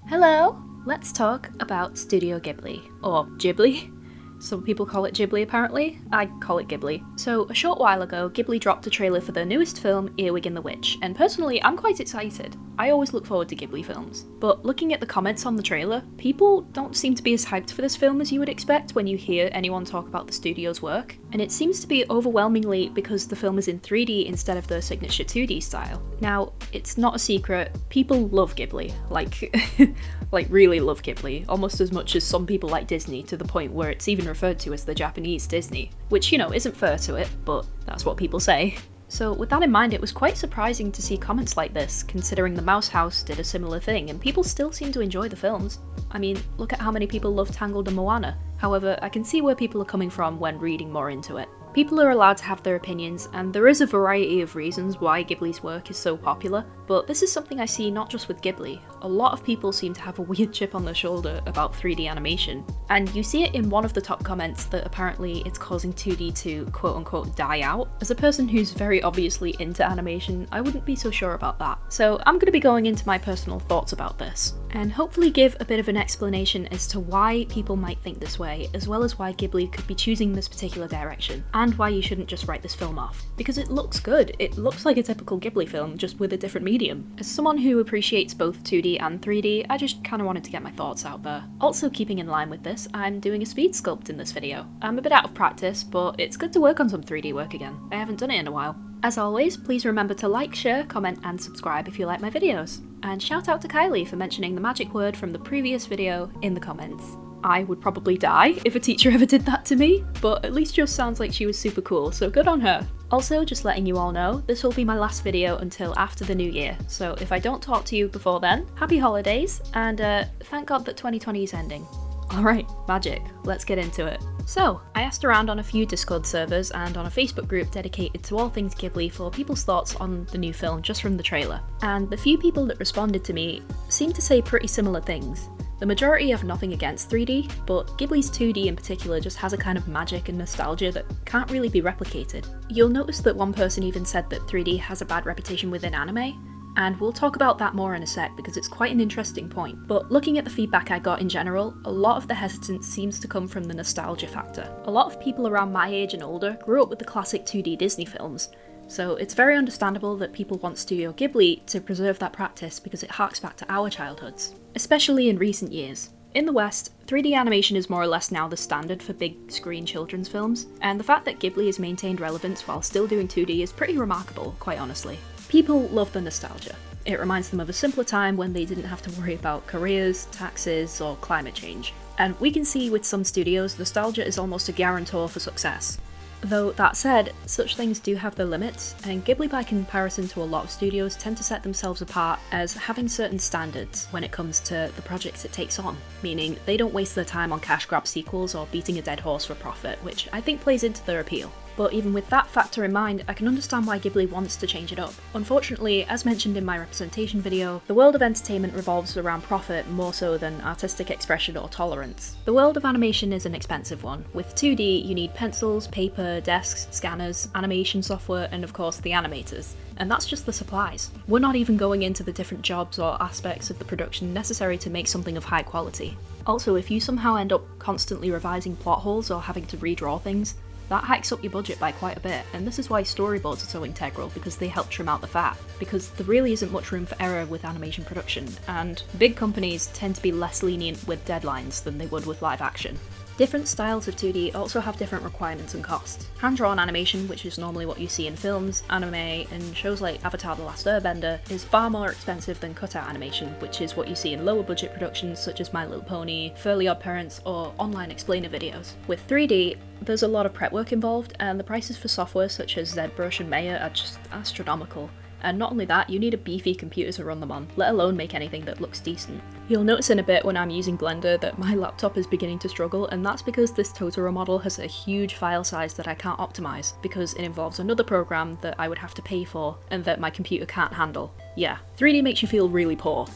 Hello! Let's talk about Studio Ghibli, or Ghibli. Some people call it Ghibli apparently, I call it Ghibli. So, a short while ago, Ghibli dropped a trailer for their newest film, Earwig and the Witch, and personally, I'm quite excited. I always look forward to Ghibli films. But looking at the comments on the trailer, people don't seem to be as hyped for this film as you would expect when you hear anyone talk about the studio's work. And it seems to be overwhelmingly because the film is in 3D instead of their signature 2D style. Now, it's not a secret, people love Ghibli. Like really love Ghibli, almost as much as some people like Disney, to the point where it's even referred to as the Japanese Disney. Which, you know, isn't fair to it, but that's what people say. So with that in mind, it was quite surprising to see comments like this, considering the Mouse House did a similar thing, and people still seem to enjoy the films. I mean, look at how many people love Tangled and Moana. However, I can see where people are coming from when reading more into it. People are allowed to have their opinions, and there is a variety of reasons why Ghibli's work is so popular, but this is something I see not just with Ghibli. A lot of people seem to have a weird chip on their shoulder about 3D animation, and you see it in one of the top comments that apparently it's causing 2D to quote-unquote die out. As a person who's very obviously into animation, I wouldn't be so sure about that. So I'm going to be going into my personal thoughts about this, and hopefully give a bit of an explanation as to why people might think this way, as well as why Ghibli could be choosing this particular direction, and why you shouldn't just write this film off. Because it looks good, it looks like a typical Ghibli film, just with a different medium. As someone who appreciates both 2D and 3D, I just kinda wanted to get my thoughts out there. Also keeping in line with this, I'm doing a speed sculpt in this video. I'm a bit out of practice, but it's good to work on some 3D work again. I haven't done it in a while. As always, please remember to like, share, comment, and subscribe if you like my videos. And shout out to Kylie for mentioning the magic word from the previous video in the comments. I would probably die if a teacher ever did that to me, but at least yours sounds like she was super cool, so good on her. Also, just letting you all know, this will be my last video until after the new year, so if I don't talk to you before then, happy holidays, and thank God that 2020 is ending. Alright, magic, let's get into it. So, I asked around on a few Discord servers and on a Facebook group dedicated to all things Ghibli for people's thoughts on the new film just from the trailer, and the few people that responded to me seemed to say pretty similar things. The majority have nothing against 3D, but Ghibli's 2D in particular just has a kind of magic and nostalgia that can't really be replicated. You'll notice that one person even said that 3D has a bad reputation within anime, and we'll talk about that more in a sec because it's quite an interesting point. But looking at the feedback I got in general, a lot of the hesitance seems to come from the nostalgia factor. A lot of people around my age and older grew up with the classic 2D Disney films, so it's very understandable that people want Studio Ghibli to preserve that practice because it harks back to our childhoods, especially in recent years. In the West, 3D animation is more or less now the standard for big screen children's films, and the fact that Ghibli has maintained relevance while still doing 2D is pretty remarkable, quite honestly. People love the nostalgia. It reminds them of a simpler time when they didn't have to worry about careers, taxes, or climate change. And we can see with some studios, nostalgia is almost a guarantor for success. Though that said, such things do have their limits, and Ghibli by comparison to a lot of studios tend to set themselves apart as having certain standards when it comes to the projects it takes on, meaning they don't waste their time on cash grab sequels or beating a dead horse for profit, which I think plays into their appeal. But even with that factor in mind, I can understand why Ghibli wants to change it up. Unfortunately, as mentioned in my representation video, the world of entertainment revolves around profit more so than artistic expression or tolerance. The world of animation is an expensive one. With 2D, you need pencils, paper, desks, scanners, animation software, and of course the animators. And that's just the supplies. We're not even going into the different jobs or aspects of the production necessary to make something of high quality. Also, if you somehow end up constantly revising plot holes or having to redraw things, that hikes up your budget by quite a bit, and this is why storyboards are so integral, because they help trim out the fat. Because there really isn't much room for error with animation production, and big companies tend to be less lenient with deadlines than they would with live action. Different styles of 2D also have different requirements and costs. Hand-drawn animation, which is normally what you see in films, anime, and shows like Avatar: The Last Airbender, is far more expensive than cutout animation, which is what you see in lower budget productions such as My Little Pony, Fairly Odd Parents, or online explainer videos. With 3D, there's a lot of prep work involved, and the prices for software such as ZBrush and Maya are just astronomical. And not only that, you need a beefy computer to run them on, let alone make anything that looks decent. You'll notice in a bit when I'm using Blender that my laptop is beginning to struggle, and that's because this Totoro model has a huge file size that I can't optimize, because it involves another program that I would have to pay for, and that my computer can't handle. Yeah, 3D makes you feel really poor.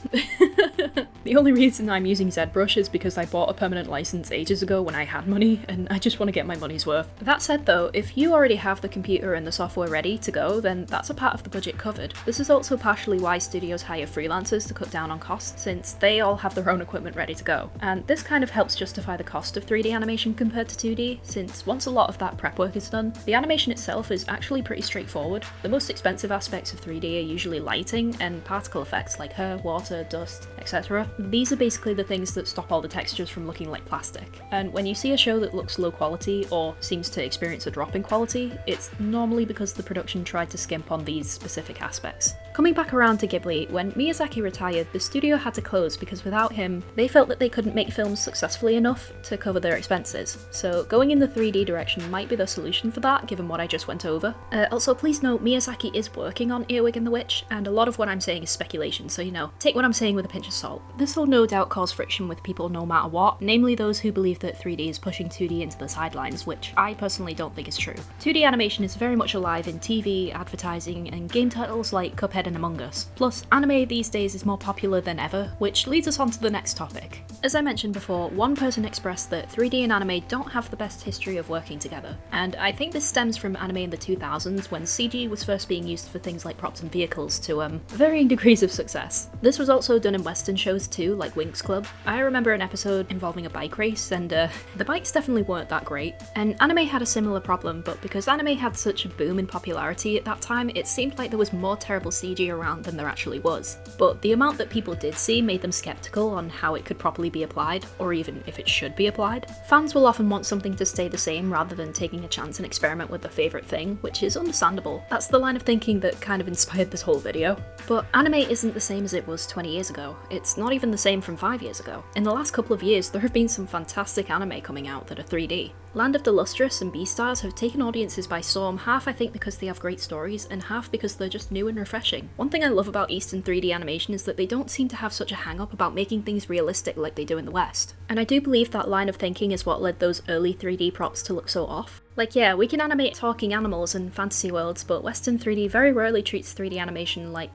The only reason I'm using ZBrush is because I bought a permanent license ages ago when I had money, and I just want to get my money's worth. That said though, if you already have the computer and the software ready to go, then that's a part of the budget covered. This is also partially why studios hire freelancers to cut down on costs, since they all have their own equipment ready to go. And this kind of helps justify the cost of 3D animation compared to 2D, since once a lot of that prep work is done, the animation itself is actually pretty straightforward. The most expensive aspects of 3D are usually lighting and particle effects like hair, water, dust, etc. These are basically the things that stop all the textures from looking like plastic. And when you see a show that looks low quality or seems to experience a drop in quality, it's normally because the production tried to skimp on these specific aspects. Coming back around to Ghibli, when Miyazaki retired, the studio had to close because without him, they felt that they couldn't make films successfully enough to cover their expenses. So going in the 3D direction might be the solution for that, given what I just went over. Also, please note, Miyazaki is working on Earwig and the Witch, and a lot of what I'm saying is speculation, so you know, take what I'm saying with a pinch of salt. This will no doubt cause friction with people no matter what, namely those who believe that 3D is pushing 2D into the sidelines, which I personally don't think is true. 2D animation is very much alive in TV, advertising, and game titles like Cuphead and Among Us. Plus, anime these days is more popular than ever, which leads us on to the next topic. As I mentioned before, one person expressed that 3D and anime don't have the best history of working together, and I think this stems from anime in the 2000s when CG was first being used for things like props and vehicles to varying degrees of success. This was also done in Western shows too, like Winx Club. I remember an episode involving a bike race, and the bikes definitely weren't that great. And anime had a similar problem, but because anime had such a boom in popularity at that time, it seemed like there was more terrible CG around than there actually was. But the amount that people did see made them skeptical on how it could properly be applied, or even if it should be applied. Fans will often want something to stay the same rather than taking a chance and experiment with their favourite thing, which is understandable. That's the line of thinking that kind of inspired this whole video. But anime isn't the same as it was 20 years ago. It's not even the same from 5 years ago. In the last couple of years, there have been some fantastic anime coming out that are 3D. Land of the Lustrous and Beastars have taken audiences by storm, half I think because they have great stories, and half because they're just new and refreshing. One thing I love about Eastern 3D animation is that they don't seem to have such a hang-up about making things realistic like they do in the West. And I do believe that line of thinking is what led those early 3D props to look so off. Like yeah, we can animate talking animals and fantasy worlds, but Western 3D very rarely treats 3D animation like,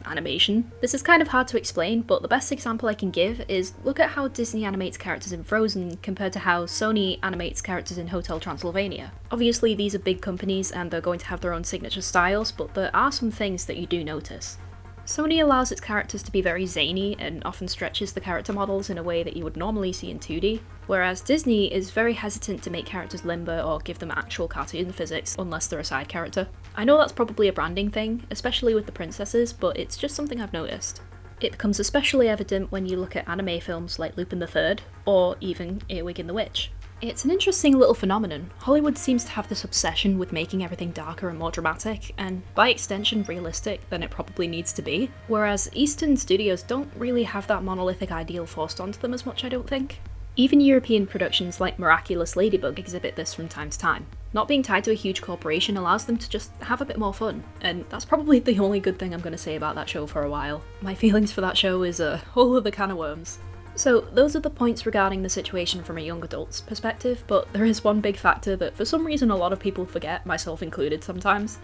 animation. This is kind of hard to explain, but the best example I can give is look at how Disney animates characters in Frozen compared to how Sony animates characters in Hotel Transylvania. Obviously these are big companies and they're going to have their own signature styles, but there are some things that you do notice. Sony allows its characters to be very zany and often stretches the character models in a way that you would normally see in 2D, whereas Disney is very hesitant to make characters limber or give them actual cartoon physics unless they're a side character. I know that's probably a branding thing, especially with the princesses, but it's just something I've noticed. It becomes especially evident when you look at anime films like Lupin the Third, or even Earwig and the Witch. It's an interesting little phenomenon. Hollywood seems to have this obsession with making everything darker and more dramatic, and by extension realistic than it probably needs to be, whereas Eastern studios don't really have that monolithic ideal forced onto them as much, I don't think. Even European productions like Miraculous Ladybug exhibit this from time to time. Not being tied to a huge corporation allows them to just have a bit more fun, and that's probably the only good thing I'm going to say about that show for a while. My feelings for that show is a whole other can of worms. So those are the points regarding the situation from a young adult's perspective, but there is one big factor that for some reason a lot of people forget, myself included sometimes,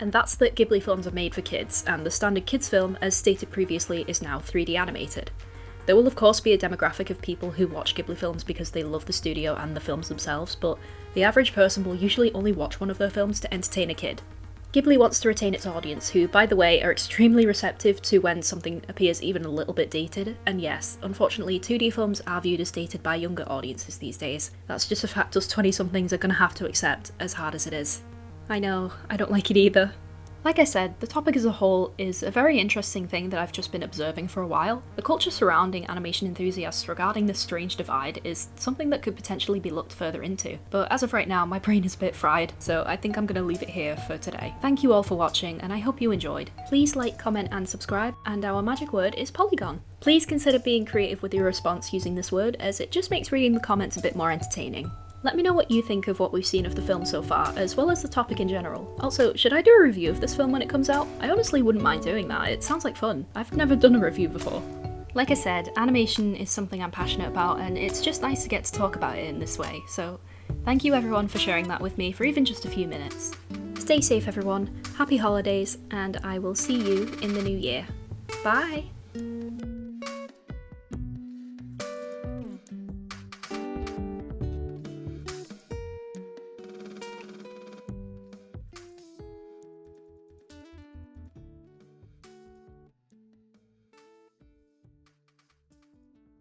and that's that Ghibli films are made for kids, and the standard kids film, as stated previously, is now 3D animated. There will of course be a demographic of people who watch Ghibli films because they love the studio and the films themselves, but the average person will usually only watch one of their films to entertain a kid. Ghibli wants to retain its audience, who, by the way, are extremely receptive to when something appears even a little bit dated, and yes, unfortunately 2D films are viewed as dated by younger audiences these days. That's just a fact us 20-somethings are gonna have to accept, as hard as it is. I know, I don't like it either. Like I said, the topic as a whole is a very interesting thing that I've just been observing for a while. The culture surrounding animation enthusiasts regarding this strange divide is something that could potentially be looked further into, but as of right now my brain is a bit fried, so I think I'm gonna leave it here for today. Thank you all for watching, and I hope you enjoyed. Please like, comment and subscribe, and our magic word is polygon. Please consider being creative with your response using this word, as it just makes reading the comments a bit more entertaining. Let me know what you think of what we've seen of the film so far, as well as the topic in general. Also, should I do a review of this film when it comes out? I honestly wouldn't mind doing that, it sounds like fun. I've never done a review before. Like I said, animation is something I'm passionate about, and it's just nice to get to talk about it in this way, so thank you everyone for sharing that with me for even just a few minutes. Stay safe everyone, happy holidays, and I will see you in the new year. Bye!